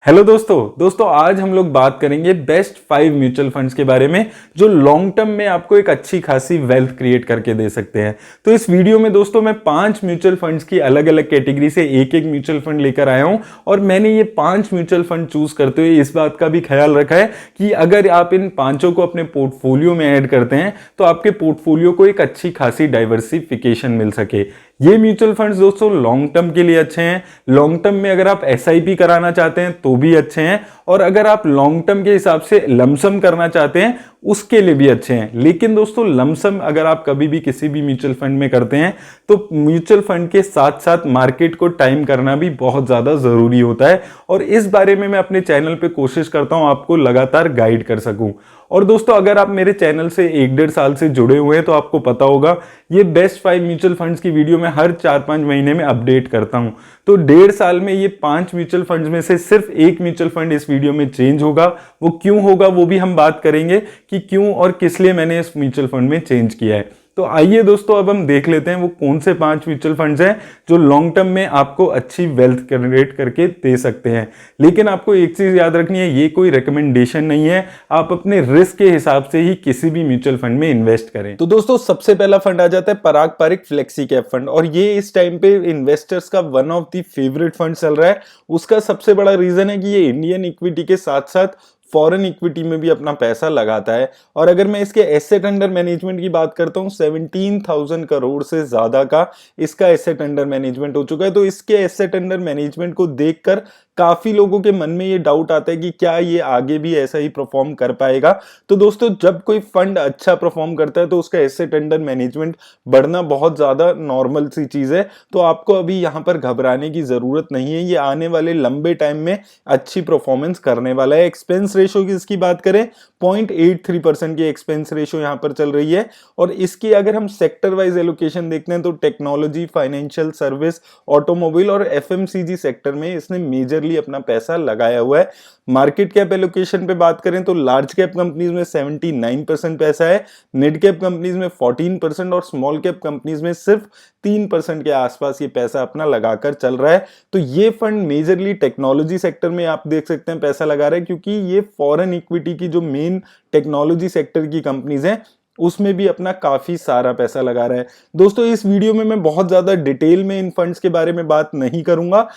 Hello दोस्तों आज हम लोग बात करेंगे बेस्ट 5 म्यूचुअल फंड्स के बारे में जो लॉन्ग टर्म में आपको एक अच्छी खासी वेल्थ क्रिएट करके दे सकते हैं। तो इस वीडियो में दोस्तों मैं 5 म्यूचुअल फंड्स की अलग अलग कैटेगरी से एक एक म्यूचुअल फंड लेकर आया हूं और मैंने ये 5 म्यूचुअल फंड चूज करते हुए इस बात का भी ख्याल रखा है कि अगर आप इन पांचों को अपने पोर्टफोलियो में ऐड करते हैं तो आपके पोर्टफोलियो को एक अच्छी खासी डाइवर्सिफिकेशन मिल सके। ये म्यूचुअल फंड्स दोस्तों लॉन्ग टर्म के लिए अच्छे हैं। लॉन्ग टर्म में अगर आप एसआईपी कराना चाहते हैं तो भी अच्छे हैं, और अगर आप लॉन्ग टर्म के हिसाब से लमसम करना चाहते हैं उसके लिए भी अच्छे हैं। लेकिन दोस्तों लमसम अगर आप कभी भी किसी भी म्यूचुअल फंड में करते हैं तो म्यूचुअल फंड के साथ साथ मार्केट को टाइम करना भी बहुत ज्यादा जरूरी होता है, और इस बारे में मैं अपने चैनल पे कोशिश करता हूं आपको लगातार गाइड कर सकूं। और दोस्तों अगर आप मेरे चैनल से 1-1.5 साल से जुड़े हुए हैं तो आपको पता होगा ये बेस्ट 5 म्यूचुअल फंड्स की वीडियो मैं हर 4-5 महीने में अपडेट करता हूं। तो 1.5 साल में ये 5 म्यूचुअल फंड्स में से सिर्फ एक म्यूचुअल फंड इस वीडियो में चेंज होगा। वो क्यों होगा वो भी हम बात करेंगे कि क्यों और किस लिए मैंने इस म्यूचुअल फंड में चेंज किया है। तो आइए दोस्तों अब हम देख लेते हैं वो कौन से 5 म्यूचुअल फंड्स हैं जो लॉन्ग टर्म में आपको अच्छी वेल्थ जनरेट करके दे सकते हैं। लेकिन आपको एक चीज याद रखनी है, ये कोई रिकमेंडेशन नहीं है, आप अपने रिस्क के हिसाब से ही किसी भी म्यूचुअल फंड में इन्वेस्ट करें। तो दोस्तों सबसे पहला फंड आ जाता है पराग पारिक फ्लेक्सी कैप फंड, और ये इस टाइम पे इन्वेस्टर्स का one of the favourite fund चल रहा है। उसका सबसे बड़ा रीजन है कि ये इंडियन इक्विटी के साथ साथ फॉरेन इक्विटी में भी अपना पैसा लगाता है। और अगर मैं इसके एसेट अंडर मैनेजमेंट की बात करता हूं 17,000 करोड़ से ज्यादा का इसका एसेट अंडर मैनेजमेंट हो चुका है। तो इसके एसेट अंडर मैनेजमेंट को देखकर काफी लोगों के मन में ये डाउट आता है कि क्या ये आगे भी ऐसा ही परफॉर्म कर पाएगा। तो दोस्तों जब कोई फंड अच्छा परफॉर्म करता है तो उसका एसेट अंडर मैनेजमेंट बढ़ना बहुत ज्यादा नॉर्मल सी चीज है। तो आपको अभी यहां पर घबराने की जरूरत नहीं है, ये आने वाले लंबे टाइम में अच्छी परफॉर्मेंस करने वाला है। एक्सपेंस रेशो की इसकी बात करें 0.83% की एक्सपेंस रेशो यहां पर चल रही है। और इसकी अगर हम सेक्टर वाइज एलोकेशन देखते हैं तो टेक्नोलॉजी, फाइनेंशियल सर्विस, ऑटोमोबाइल और एफएमसीजी सेक्टर में इसने मेजरली अपना पैसा लगाया हुआ है। मार्केट कैप एलोकेशन पे बात करें तो लार्ज कैप कंपनीज में 79% पैसा है, मिड कैप कंपनीज में 14% और स्मॉल कैप कंपनीज में सिर्फ 3% के आसपास ये पैसा अपना लगाकर चल रहा है। तो ये फंड मेजरली टेक्नोलॉजी सेक्टर में आप देख सकते हैं पैसा लगा रहा है, क्योंकि ये फॉरेन इक्विटी की जो मेन टेक्नोलॉजी सेक्टर की कंपनीज हैं उसमें भी अपना काफी सारा पैसा लगा रहा है। दोस्तों इस वीडियो में मैं बहुत ज्यादा डिटेल में इन फंड्स के बारे में बात नहीं करूंगा,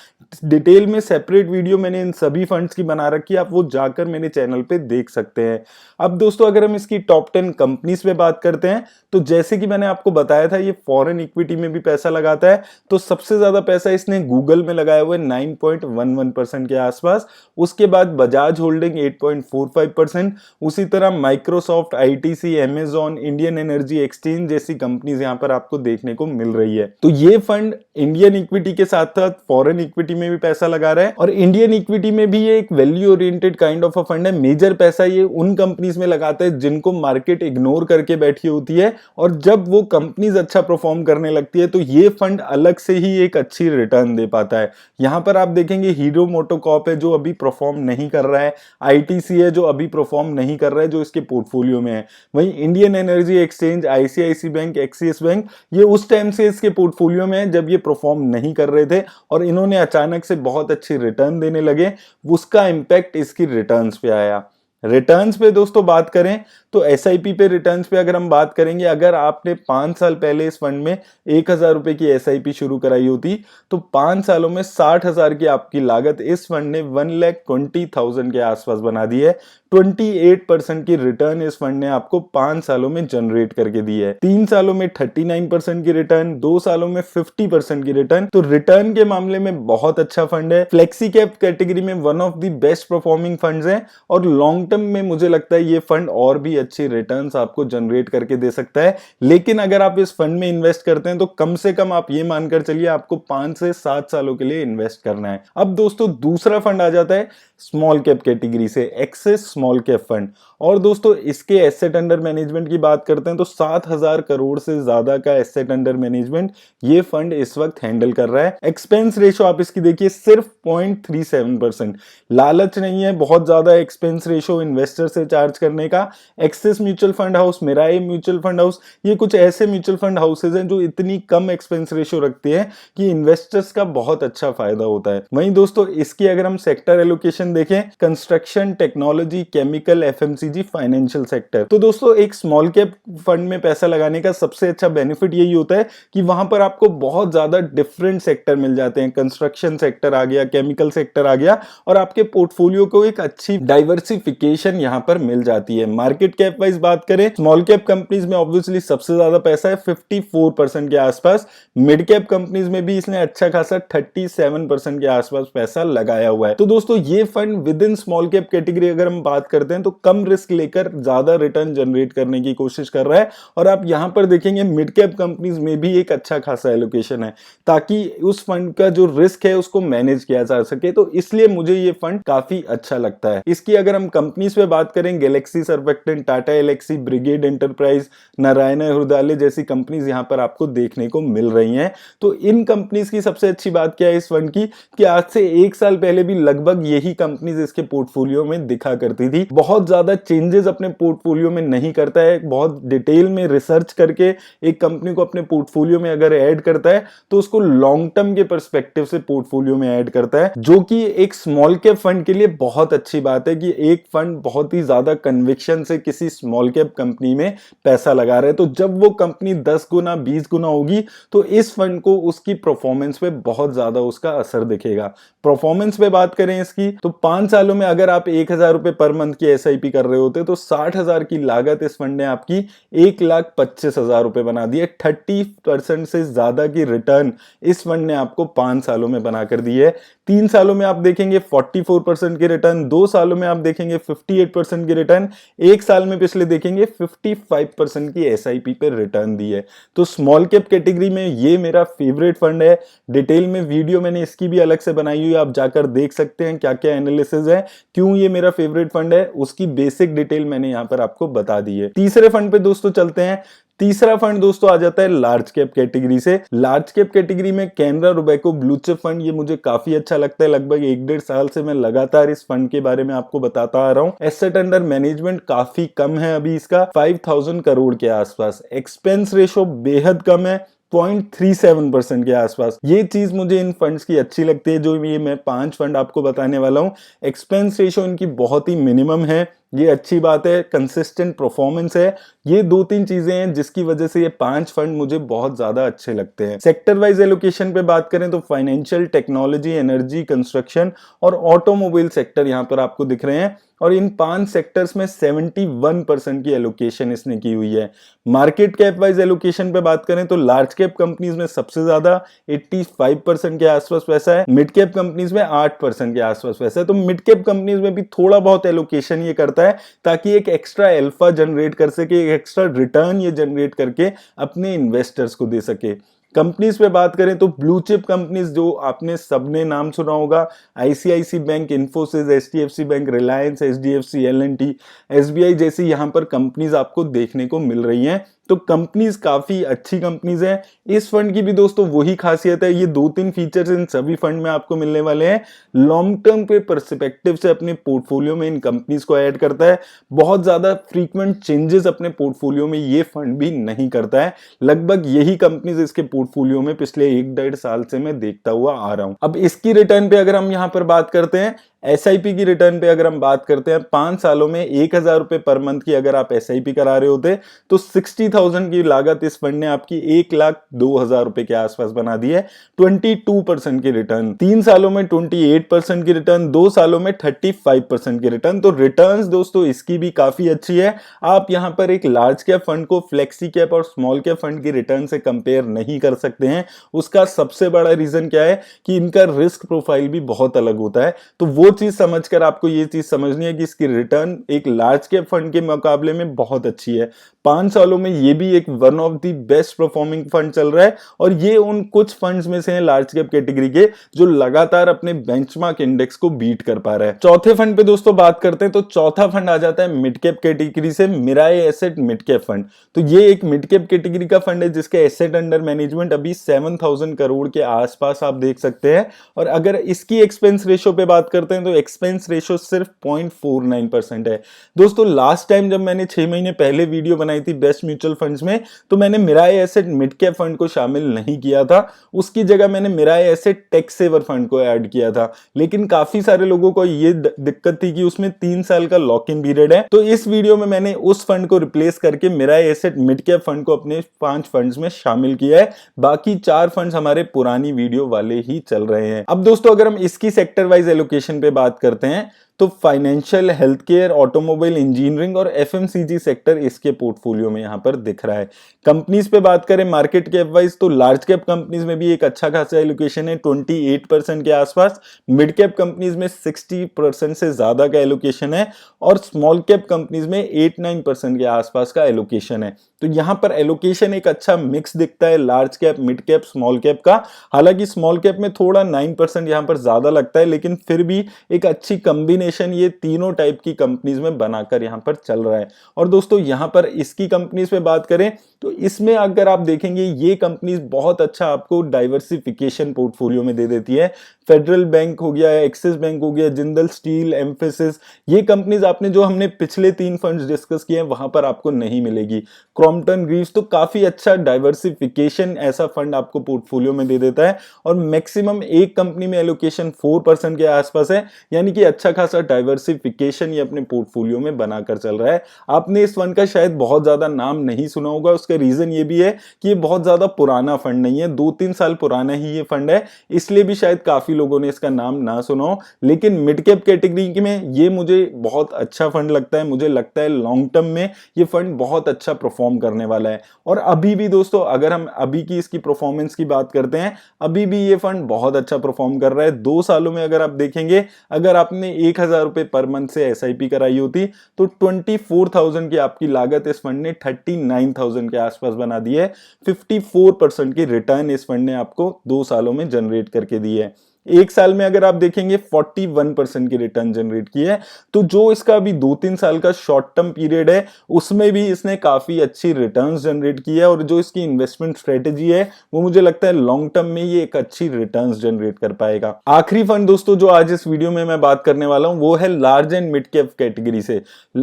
डिटेल में सेपरेट वीडियो मैंने इन सभी फंड्स की बना रखी है, आप वो जाकर मेरे चैनल पे देख सकते हैं। अब दोस्तों अगर हम इसकी टॉप 10 कंपनीज पे बात करते हैं तो जैसे कि मैंने आपको बताया था ये फॉरेन इक्विटी में भी पैसा लगाता है। तो सबसे ज्यादा पैसा इसने गूगल में लगाया हुआ है 9.11% के आसपास, उसके बाद बजाज होल्डिंग 8.45%, उसी तरह Microsoft, ITC, Amazon, Indian Energy exchange जैसी कंपनीज यहां पर आपको देखने को मिल रही है। तो ये फंड इंडियन इक्विटी के साथ साथ फॉरेन इक्विटी में भी पैसा लगा रहा है, और इंडियन इक्विटी में भी ये एक value oriented kind of a fund है। मेजर पैसा ये उन कंपनीज में लगाता है जिनको मार्केट इग्नोर करके बैठी होती है, और जब वो कंपनीज अच्छा परफॉर्म करने लगती है तो ये फंड अलग से ही एक अच्छी रिटर्न दे पाता है। यहां पर आप देखेंगे हीरो मोटोकॉर्प है जो अभी परफॉर्म नहीं कर रहा है, आईटीसी है जो अभी परफॉर्म नहीं कर रहा है जो इसके पोर्टफोलियो में है, वहीं Indian Energy Exchange, ICIC Bank, Axis Bank ये उस टाइम से इसके पोर्टफोलियो में है जब ये परफॉर्म नहीं कर रहे थे और इन्होंने अचानक से बहुत अच्छी रिटर्न देने लगे, उसका इंपैक्ट इसकी रिटर्न्स पे आया। रिटर्न्स पे दोस्तों बात करें तो एसआईपी पे रिटर्न्स पे अगर हम बात करेंगे, अगर आपने 5 साल पहले इस फंड में 1,000 रुपए की एसआईपी शुरू कराई होती तो 5 सालों में 60,000 की आपकी लागत इस फंड ने 1,20,000 के आसपास बना दी है। 28% की रिटर्न इस फंड ने आपको 5 सालों में जनरेट करके दी है। 3 सालों में 39% की रिटर्न, 2 सालों में 50% की रिटर्न। तो रिटर्न के मामले में बहुत अच्छा फंड है। फ्लेक्सी कैप कैटेगरी में one of the best performing funds है, और लॉन्ग टर्म में मुझे लगता है ये फंड और भी अच्छी रिटर्न्स आपको जनरेट करके दे सकता है। लेकिन अगर आप इस फंड में इन्वेस्ट करते हैं तो कम से कम आप ये मानकर चलिए आपको 5 से 7 सालों के लिए इन्वेस्ट करना है। अब दोस्तों दूसरा फंड आ जाता है स्मॉल कैप कैटेगरी से, एक्सेस स्मॉल कैप फंड, और दोस्तों इसके एसेट अंडर मैनेजमेंट की बात करते हैं तो 7,000 करोड़ से ज्यादा का एसेट अंडर मैनेजमेंट ये फंड इस वक्त हैंडल कर रहा है। एक्सपेंस रेशो आप इसकी देखिए सिर्फ 0.37%। लालच नहीं है, बहुत ज्यादा एक्सपेंस रेशो रेशियो इन्वेस्टर से चार्ज करने का। Axis mutual fund house, Mirae mutual fund house, ये कुछ ऐसे म्यूचुअल फंड हाउसेज हैं जो इतनी कम एक्सपेंस रेशियो रखते हैं कि इन्वेस्टर्स का बहुत अच्छा फायदा होता है। वहीं दोस्तों इसकी अगर हम सेक्टर एलोकेशन देखें, construction, technology, chemical, FMCG, financial sector. तो दोस्तों एक स्मॉल कैप फंड में पैसा लगाने का सबसे अच्छा बेनिफिट यही होता है कि वहां पर आपको बहुत ज्यादा डिफरेंट सेक्टर मिल जाते हैं। कंस्ट्रक्शन सेक्टर आ गया, केमिकल सेक्टर आ गया, और आपके पोर्टफोलियो को एक अच्छी डाइवर्सिफिकेशन यहां पर मिल जाती है। मार्केट कैप वाइज बात करें, स्मॉल कैप कंपनीज में ऑब्वियसली सबसे ज्यादा पैसा है, 54% के आसपास। मिड कैप कंपनीज में भी इसने अच्छा खासा 37% के आसपास पैसा लगाया हुआ है। तो दोस्तों ये fund with in small cap category अगर हम बात करते हैं तो कम रिस्क लेकर ज्यादा रिटर्न जनरेट करने की कोशिश कर रहा है। और आप यहां पर देखेंगे मिड कैप कंपनीज में भी एक अच्छा खासा एलोकेशन है, ताकि उस फंड का जो रिस्क है उसको मैनेज किया जा सके। तो इसलिए मुझे ये फंड काफी अच्छा लगता है। इसकी अगर हम कंपनीज पे बात करें, Galaxy Surfactant, Tata Elxsi, Brigade Enterprise, Narayana Hrudayalaya जैसी कंपनीज यहां पर आपको देखने को मिल रही हैं। तो इन कंपनीज की सबसे अच्छी बात क्या है इस फंड की, कि आज से 1 साल पहले भी लगभग यही कंपनीज इसके पोर्टफोलियो में दिखा करती थी। बहुत ज्यादा चेंजेस अपने पोर्टफोलियो में नहीं करता है, बहुत डिटेल में रिसर्च करके एक कंपनी को अपने पोर्टफोलियो में अगर ऐड करता है तो उसको लॉन्ग टर्म के पर्सपेक्टिव से पोर्टफोलियो में ऐड करता है, जो कि एक स्मॉल कैप फंड के लिए बहुत अच्छी बात है कि एक फंड बहुत ही ज्यादा कन्विक्शन से किसी स्मॉल कैप कंपनी में पैसा लगा रहा है। तो जब वो कंपनी 10 गुना 20 गुना होगी तो इस फंड को उसकी परफॉर्मेंस पे बहुत ज्यादा उसका असर दिखेगा। परफॉर्मेंस पे बात करें इसकी, तो 5 सालों में अगर आप 1,000 रुपए पर मंथ की एसआईपी कर रहे होते तो 60,000 की लागत इस फंड ने आपकी 1,25,000 रुपए बना दी है। 30% से ज्यादा की रिटर्न इस फंड ने आपको 5 सालों में बनाकर दी है। 3 सालों में आप देखेंगे 44% की रिटर्न, 2 सालों में आप देखेंगे 58% की रिटर्न, 1 साल में पिछले देखेंगे 55% की एसआईपी पे रिटर्न दी है। तो स्मॉल कैप कैटेगरी में ये मेरा फेवरेट फंड है। डिटेल में वीडियो मैंने इसकी भी अलग से बनाई हुई है, आप जाकर देख सकते हैं क्या क्या एनालिसिस है, क्यों ये मेरा फेवरेट फंड है, उसकी बेसिक डिटेल मैंने यहां पर आपको बता दी है। तीसरे फंड पे दोस्तों चलते हैं। तीसरा फंड दोस्तों आ जाता है लार्ज कैप कैटेगरी से। लार्ज कैप कैटेगरी में कैनरा रुबैको ब्लू चिप फंड, ये मुझे काफी अच्छा लगता है। लगभग 1-1.5 साल से मैं लगातार इस फंड के बारे में आपको बताता आ रहा हूं। एसेट अंडर मैनेजमेंट काफी कम है अभी इसका, 5,000 करोड़ के आसपास। एक्सपेंस रेशो बेहद कम है, 0.37% के आसपास। ये चीज मुझे इन फंड्स की अच्छी लगती है, जो ये मैं 5 फंड आपको बताने वाला हूं। एक्सपेंस रेशो इनकी बहुत ही मिनिमम है, ये अच्छी बात है। कंसिस्टेंट परफॉर्मेंस है, ये 2-3 चीजें हैं जिसकी वजह से ये 5 फंड मुझे बहुत ज्यादा अच्छे लगते हैं। सेक्टर वाइज एलोकेशन पे बात करें तो फाइनेंशियल, टेक्नोलॉजी, एनर्जी, कंस्ट्रक्शन और ऑटोमोबाइल सेक्टर यहां पर आपको दिख रहे हैं, और इन 5 सेक्टर्स में 71% की एलोकेशन इसने की हुई है। मार्केट कैप वाइज एलोकेशन पे बात करें तो लार्ज कैप कंपनीज में सबसे ज्यादा 85% के आसपास पैसा है, मिड कैप कंपनीज में 8% के आसपास पैसा है। तो मिड कैप कंपनीज में भी थोड़ा बहुत एलोकेशन ये करता है ताकि एक एक्स्ट्रा अल्फा जनरेट कर सके, एक एक्स्ट्रा रिटर्न ये जनरेट करके अपने इन्वेस्टर्स को दे सके। कंपनीज पे बात करें तो ब्लू चिप कंपनीज जो आपने सबने नाम सुना होगा, ICIC Bank, Infosys, HDFC Bank, Reliance, HDFC, L&T, SBI जैसी यहां पर कंपनीज आपको देखने को मिल रही हैं। तो कंपनीज काफी अच्छी कंपनीज हैं। इस फंड की भी दोस्तों वही खासियत है, ये 2-3 फीचर्स इन सभी फंड में आपको मिलने वाले हैं। लॉन्ग टर्म के पर्सपेक्टिव से अपने पोर्टफोलियो में इन कंपनीज को ऐड करता है। बहुत ज्यादा फ्रीक्वेंट चेंजेस अपने पोर्टफोलियो में ये फंड भी नहीं करता है। लगभग यही कंपनीज इसके पोर्टफोलियो में पिछले 1-1.5 साल से मैं देखता हुआ आ रहा हूं। अब इसकी रिटर्न पे अगर हम यहां पर बात करते हैं, एसआईपी की रिटर्न पे अगर हम बात करते हैं, 5 सालों में 1,000 रुपए पर मंथ की अगर आप एसआईपी करा रहे होते तो 60,000 की लागत इस फंड ने आपकी 1,02,000 रुपए के आसपास बना दी है। 22% की रिटर्न, 3 सालों में 28% की रिटर्न, 2 सालों में 35% की रिटर्न। तो रिटर्न्स दोस्तों इसकी भी काफी अच्छी है। आप यहां पर एक लार्ज कैप फंड को फ्लेक्सी कैप और स्मॉल कैप फंड की रिटर्न से कंपेयर नहीं कर सकते हैं। उसका सबसे बड़ा रीजन क्या है कि इनका रिस्क प्रोफाइल भी बहुत अलग होता है। तो वो चीज समझकर आपको ये चीज समझनी है कि इसकी रिटर्न एक लार्ज कैप फंड के मुकाबले में बहुत अच्छी है। 5 सालों में ये भी एक one of the best performing fund चल रहा है, और ये उन कुछ फंड्स में से है लार्ज कैप कैटेगरी के जो लगातार अपने बेंचमार्क इंडेक्स को बीट कर पा रहा है। चौथे फंड पे दोस्तों बात करते हैं तो चौथा फंड आ जाता है मिड कैप कैटेगरी से, Mirae Asset mid cap fund. तो ये एक मिड कैप कैटेगरी का फंड है जिसके एसेट अंडर मैनेजमेंट अभी 7,000 करोड़ के आसपास आप देख सकते हैं। और अगर इसकी एक्सपेंस रेशियो पे बात करते हैं हैं तो एक्सपेंस रेशो सिर्फ 0.49% है। दोस्तों लास्ट टाइम जब मैंने 6 महीने पहले वीडियो बनाई थी बेस्ट म्यूचुअल फंड्स में, तो मैंने Mirae Asset mid cap fund को शामिल नहीं किया था, उसकी जगह मैंने Mirae Asset tax saver fund को ऐड किया था। लेकिन काफी सारे लोगों को ये दिक्कत थी कि उसमें 3 साल का लॉक इन पीरियड है, तो इस वीडियो में मैंने उस फंड को रिप्लेस करके Mirae Asset mid cap fund को अपने 5 फंड्स में शामिल किया है। बाकी 4 फंड्स हमारे पुरानी वीडियो वाले ही चल रहे हैं। अब दोस्तों अगर हम इसकी सेक्टर वाइज एलोकेशन पे बात करते हैं तो financial, health care, automobile, engineering और एफएमसीजी सेक्टर इसके पोर्टफोलियो में यहां पर दिख रहा है। कंपनीज पे बात करें मार्केट कैप वाइज तो लार्ज कैप कंपनीज में भी एक अच्छा खासा एलोकेशन है 28% के आसपास, मिड कैप कंपनीज में 60% से ज्यादा का एलोकेशन है और स्मॉल कैप कंपनीज में 8-9% के आसपास का एलोकेशन है। तो यहां पर एलोकेशन एक अच्छा मिक्स दिखता है large cap, mid cap, small cap का। हालांकि स्मॉल कैप में थोड़ा 9% यहां पर ज्यादा लगता है, लेकिन फिर भी एक अच्छी कॉम्बिनेशन ये तीनों टाइप की कंपनीज में बनाकर यहां पर चल रहा है। और दोस्तों यहां पर इसकी कंपनीज पे बात करें तो इसमें अगर आप देखेंगे ये कंपनीज बहुत अच्छा आपको डाइवर्सिफिकेशन पोर्टफोलियो में दे देती है। फेडरल बैंक हो गया, एक्सिस बैंक हो गया, जिंदल स्टील, एम्फेसिस, ये कंपनीज आपने जो हमने पिछले 3 फंड्स डिस्कस किए हैं वहां पर आपको नहीं मिलेगी। क्रॉम्पटन ग्रीव्स, तो काफी अच्छा डाइवर्सिफिकेशन ऐसा फंड आपको पोर्टफोलियो में दे देता है और मैक्सिमम एक कंपनी में एलोकेशन 4% के आसपास है, यानी कि अच्छा खासा डाइवर्सिफिकेशन ये अपने पोर्टफोलियो में बनाकर चल रहा है। आपने इस फंड का शायद बहुत ज्यादा नाम नहीं सुना होगा, उसका रीजन ये भी है कि ये बहुत ज्यादा पुराना फंड नहीं है, 2-3 साल पुराना ही ये फंड है, इसलिए भी शायद काफी लोगों ने इसका नाम ना सुना हो। लेकिन मिड कैप कैटेगरी में ये मुझे बहुत अच्छा फंड लगता है, मुझे लगता है लॉन्ग टर्म में ये फंड बहुत अच्छा परफॉर्म करने वाला है। और अभी भी दोस्तों अगर हम अभी की इसकी परफॉर्मेंस की बात करते हैं, अभी भी ये फंड बहुत अच्छा परफॉर्म कर रहा है। 2 सालों में अगर आप देखेंगे, अगर आपने 1000 रुपए पर मंथ से एसआईपी कराई होती तो 24,000 की आपकी लागत इस फंड ने 39,000 के आसपास बना दी है। 54% की रिटर्न इस फंड ने आपको 2 सालों में जनरेट करके दी है। 1 साल में अगर आप देखेंगे 41% की रिटर्न जनरेट की है। तो जो इसका अभी 2-3 साल का शॉर्ट टर्म पीरियड है उसमें भी इसने काफी अच्छी रिटर्न्स जनरेट की है और जो इसकी इन्वेस्टमेंट स्ट्रेटेजी है वो मुझे लगता है लॉन्ग टर्म में ये एक अच्छी रिटर्न्स जनरेट कर पाएगा। आखिरी फंड दोस्तों जो आज इस वीडियो में मैं बात करने वाला हूं वो है large and mid cap category से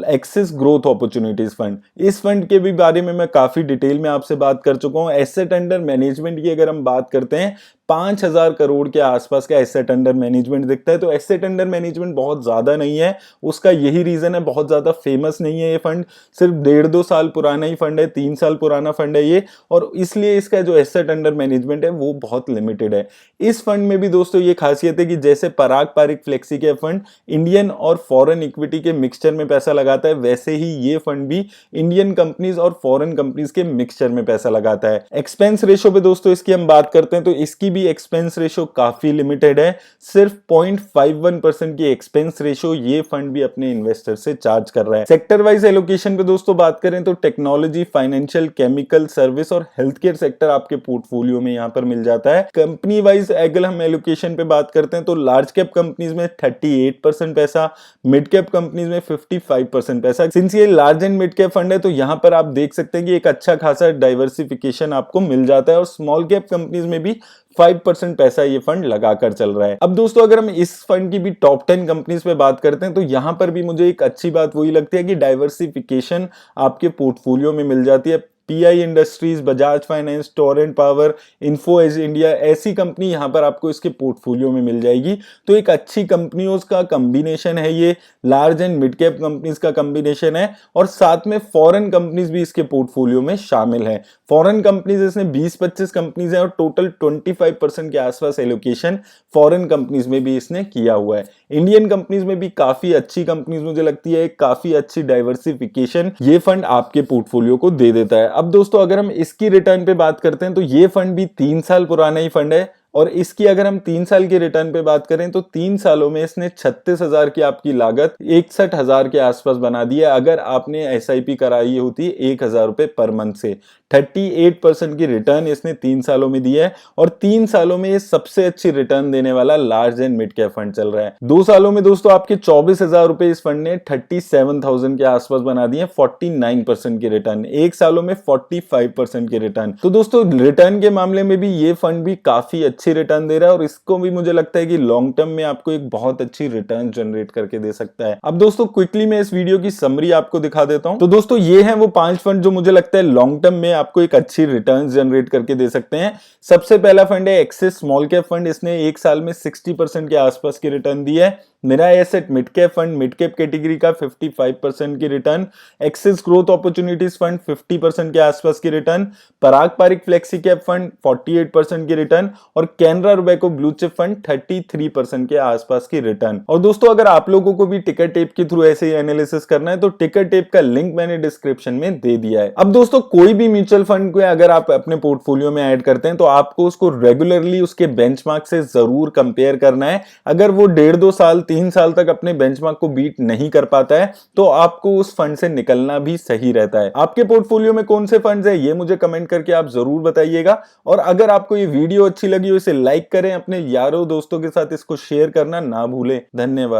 एक्सिस ग्रोथ अपॉर्चुनिटीज फंड। इस फंड के भी बारे में मैं काफी डिटेल में आपसे बात कर चुका हूं। एसेट अंडर मैनेजमेंट की अगर हम बात करते हैं 5,000 करोड़ के आसपास का एसेट अंडर मैनेजमेंट दिखता है। तो एसेट अंडर मैनेजमेंट बहुत ज्यादा नहीं है, उसका यही रीजन है, बहुत ज्यादा फेमस नहीं है ये फंड, सिर्फ 1.5-2 साल पुराना ही फंड है, 3 साल पुराना फंड है ये, और इसलिए इसका जो एसेट अंडर मैनेजमेंट है वो बहुत लिमिटेड है। इस फंड में भी दोस्तों ये खासियत है कि जैसे Parag Parikh flexi cap fund Indian और फॉरेन इक्विटी के मिक्सचर में पैसा लगाता है, वैसे ही ये फंड भी इंडियन कंपनीज और फॉरेन कंपनीज के मिक्सचर में पैसा लगाता है। एक्सपेंस रेशो पे दोस्तों इसकी हम बात करते हैं तो इसकी एक्सपेंस रेशो काफी लिमिटेड है, सिर्फ 0.51% की एक्सपेंस रेशो ये फंड भी अपने इन्वेस्टर से चार्ज कर रहा है। सेक्टर वाइज एलोकेशन पे दोस्तों बात करें तो टेक्नोलॉजी, फाइनेंशियल, केमिकल, सर्विस और हेल्थ केयर सेक्टर आपके पोर्टफोलियो में यहां पर मिल जाता है। कंपनी वाइज अगर हम एलोकेशन पे बात करते हैं तो लार्ज कैप कंपनीज में 38% पैसा, मिड कैप कंपनीज में 55% पैसा। सिंस ये large and mid cap fund है तो यहां पर आप देख सकते हैं कि एक अच्छा खासा डाइवर्सिफिकेशन आपको मिल जाता है और स्मॉल कैप कंपनीज में भी 5% पैसा ये फंड लगाकर चल रहा है। अब दोस्तों अगर हम इस फंड की भी टॉप 10 कंपनीज पे बात करते हैं तो यहां पर भी मुझे एक अच्छी बात वही लगती है कि डाइवर्सिफिकेशन आपके पोर्टफोलियो में मिल जाती है। PI industries, Bajaj finance, Torrent power, info edge India, ऐसी कंपनी यहां पर आपको इसके पोर्टफोलियो में मिल जाएगी। तो एक अच्छी कंपनियों का कॉम्बिनेशन है ये, large and mid cap companies का कॉम्बिनेशन है और साथ में फॉरेन कंपनीज भी इसके पोर्टफोलियो में शामिल है। फॉरेन कंपनीज इसने 20-25 कंपनीज है और टोटल 25% के आसपास एलोकेशन फॉरेन कंपनीज में भी इसने किया हुआ है। इंडियन कंपनीज में भी काफी अच्छी कंपनीज मुझे लगती है, काफी अच्छी डाइवर्सिफिकेशन ये फंड आपके पोर्टफोलियो को दे देता है। अब दोस्तों अगर हम इसकी रिटर्न पे बात करते हैं तो ये फंड भी 3 साल पुराना ही फंड है और इसकी अगर हम 3 साल की रिटर्न पे बात करें तो 3 सालों में इसने 36,000 की आपकी लागत 61,000 के आसपास बना दी है अगर आपने एसआईपी कराई होती 1,000 रुपए पर मंथ से। 38% की रिटर्न इसने 3 सालों में दी है और 3 सालों में ये सबसे अच्छी रिटर्न देने वाला large and mid cap fund चल रहा है। 2 सालों में दोस्तों आपके 24,000 रुपए इस फंड ने 37,000 के आसपास बना दिए, 49% की रिटर्न। 1 सालों में 45% की रिटर्न। तो दोस्तों रिटर्न के मामले में भी ये फंड भी काफी अच्छे अच्छी रिटर्न दे रहा है और इसको भी मुझे लगता है कि लॉन्ग टर्म में आपको एक बहुत अच्छी रिटर्न जनरेट करके दे सकता है। अब दोस्तों क्विकली मैं इस वीडियो की समरी आपको दिखा देता हूं। तो दोस्तों ये हैं वो 5 फंड जो मुझे लगता है लॉन्ग टर्म में आपको एक अच्छी रिटर्न जनरेट करके दे सकते हैं। सबसे पहला फंड है एक्सिस स्मॉल कैप फंड। इसने एक साल में 60% के आसपास की रिटर्न दी है। Mirae Asset mid cap fund mid cap category का 55% की return. Axis growth opportunities fund 50% के आसपास की return. Parag Parikh flexi cap fund 48% की रिटर्न और Canara Robeco blue chip fund 33% के आसपास की रिटर्न। और दोस्तों अगर आप लोगों को भी टिकर टेप के थ्रू ऐसे ही एनालिसिस करना है तो टिकर टेप का लिंक मैंने डिस्क्रिप्शन में दे दिया है। अब दोस्तों कोई भी म्यूचुअल फंड को अगर आप अपने पोर्टफोलियो में ऐड करते हैं तो आपको उसको रेगुलरली उसके बेंचमार्क से जरूर कंपेयर करना है। अगर वो 1.5-2 साल 3 साल तक अपने बेंचमार्क को बीट नहीं कर पाता है तो आपको उस फंड से निकलना भी सही रहता है। आपके पोर्टफोलियो में कौन से फंड्स है ये मुझे कमेंट करके आप जरूर बताइएगा। और अगर आपको ये वीडियो अच्छी लगी हो इसे लाइक करें, अपने यारों दोस्तों के साथ इसको शेयर करना ना भूलें। धन्यवाद।